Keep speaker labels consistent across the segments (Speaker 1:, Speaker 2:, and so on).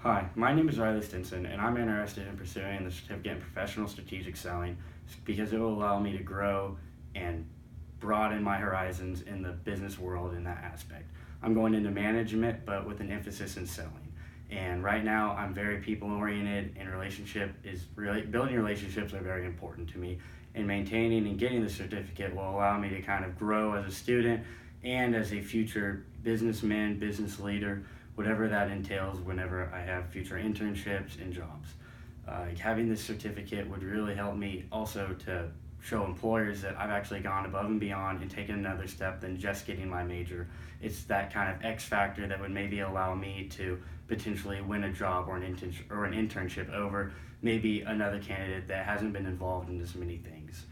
Speaker 1: Hi, my name is Riley Stinson, and I'm interested in pursuing the certificate in professional strategic selling because it will allow me to grow and broaden my horizons in the business world in that aspect. I'm going into management, but with an emphasis in selling. And right now, I'm very people oriented, and building relationships are very important to me. And maintaining and getting the certificate will allow me to kind of grow as a student and as a future businessman, business leader, whatever that entails whenever I have future internships and jobs. Having this certificate would really help me also to show employers that I've actually gone above and beyond and taken another step than just getting my major. It's that kind of X factor that would maybe allow me to potentially win a job or an internship over maybe another candidate that hasn't been involved in as many things.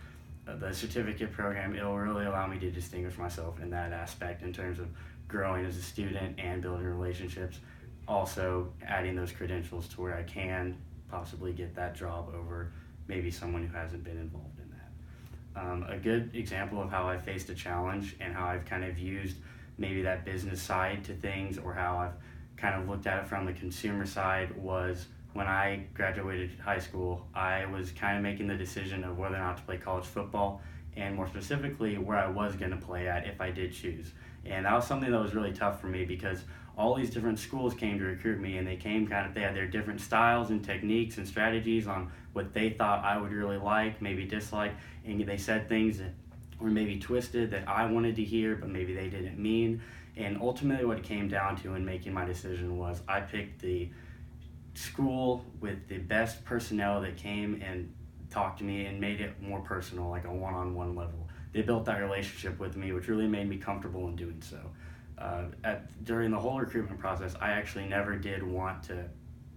Speaker 1: The certificate program, it'll really allow me to distinguish myself in that aspect in terms of growing as a student and building relationships, also adding those credentials to where I can possibly get that job over maybe someone who hasn't been involved in that. A good example of how I faced a challenge and how I've kind of used maybe that business side to things, or how I've kind of looked at it from the consumer side, was when I graduated high school. I was kind of making the decision of whether or not to play college football, and more specifically where I was going to play at if I did choose. And that was something that was really tough for me because all these different schools came to recruit me, and they had their different styles and techniques and strategies on what they thought I would really like, maybe dislike, and they said things that were maybe twisted that I wanted to hear, but maybe they didn't mean. And ultimately what it came down to in making my decision was I picked the school with the best personnel that came and talked to me and made it more personal, like a one-on-one level. They built that relationship with me, which really made me comfortable in doing so. During the whole recruitment process, I actually never did want to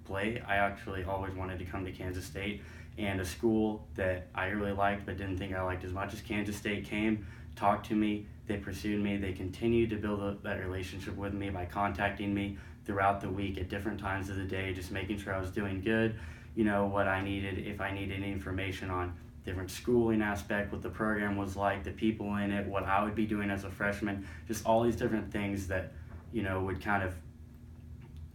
Speaker 1: play. I actually always wanted to come to Kansas State, and a school that I really liked but didn't think I liked as much as Kansas State came, talked to me, they pursued me, they continued to build that relationship with me by contacting me throughout the week at different times of the day, just making sure I was doing good, what I needed, if I needed any information on different schooling aspect, what the program was like, the people in it, what I would be doing as a freshman, just all these different things that, would kind of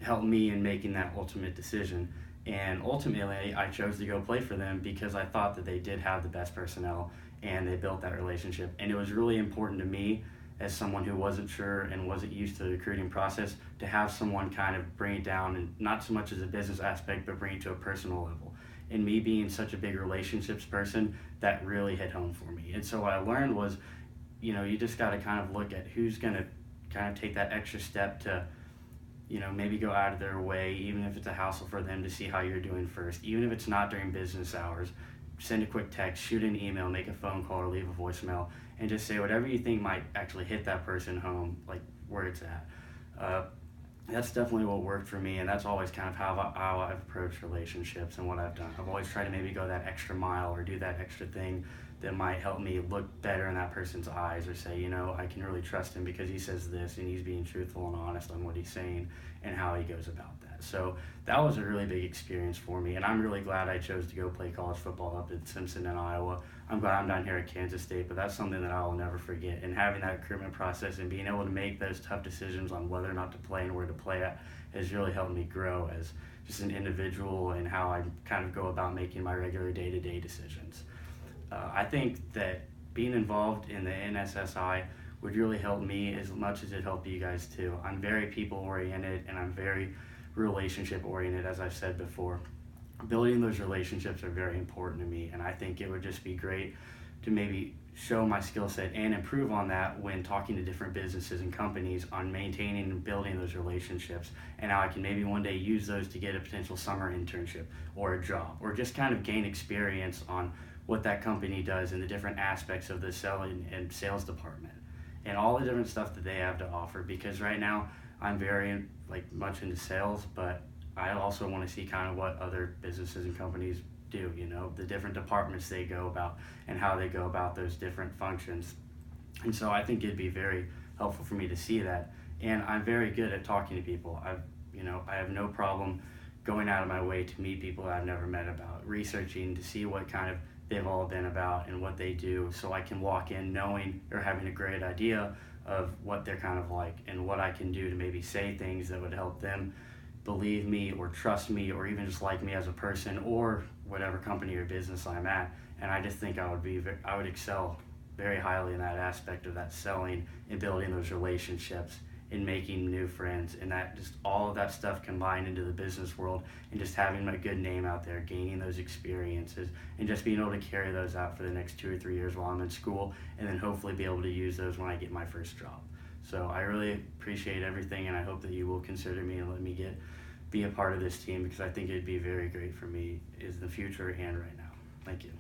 Speaker 1: help me in making that ultimate decision. And ultimately, I chose to go play for them because I thought that they did have the best personnel and they built that relationship. And it was really important to me, as someone who wasn't sure and wasn't used to the recruiting process, to have someone kind of bring it down, and not so much as a business aspect, but bring it to a personal level. And me being such a big relationships person, that really hit home for me. And so what I learned was, you just got to kind of look at who's going to kind of take that extra step to, maybe go out of their way, even if it's a hassle for them, to see how you're doing first. Even if it's not during business hours, send a quick text, shoot an email, make a phone call, or leave a voicemail, and just say whatever you think might actually hit that person home, like where it's at. That's definitely what worked for me, and that's always kind of how I've approached relationships and what I've done. I've always tried to maybe go that extra mile or do that extra thing that might help me look better in that person's eyes, or say, I can really trust him because he says this and he's being truthful and honest on what he's saying and how he goes about that. So that was a really big experience for me, and I'm really glad I chose to go play college football up at Stinson in Iowa. I'm glad I'm down here at Kansas State, but that's something that I will never forget. And having that recruitment process and being able to make those tough decisions on whether or not to play and where to play at has really helped me grow as just an individual and how I kind of go about making my regular day-to-day decisions. I think that being involved in the NSSI would really help me as much as it helped you guys too. I'm very people-oriented and I'm very relationship-oriented, as I've said before. Building those relationships are very important to me, and I think it would just be great to maybe show my skill set and improve on that when talking to different businesses and companies on maintaining and building those relationships, and how I can maybe one day use those to get a potential summer internship or a job, or just kind of gain experience on what that company does and the different aspects of the selling and sales department and all the different stuff that they have to offer. Because right now I'm very much into sales, but I also want to see kind of what other businesses and companies do, the different departments they go about and how they go about those different functions. And so I think it'd be very helpful for me to see that. And I'm very good at talking to people. I have no problem going out of my way to meet people that I've never met, about researching to see what kind of they've all been about and what they do, so I can walk in knowing or having a great idea of what they're kind of like and what I can do to maybe say things that would help them believe me or trust me or even just like me as a person or whatever company or business I'm at. And I just think I would excel very highly in that aspect of that selling and building those relationships and making new friends, and that just all of that stuff combined into the business world, and just having my good name out there, gaining those experiences, and just being able to carry those out for the next 2 or 3 years while I'm in school, and then hopefully be able to use those when I get my first job. So I really appreciate everything, and I hope that you will consider me and let me be a part of this team, because I think it'd be very great for me in the future and right now. Thank you.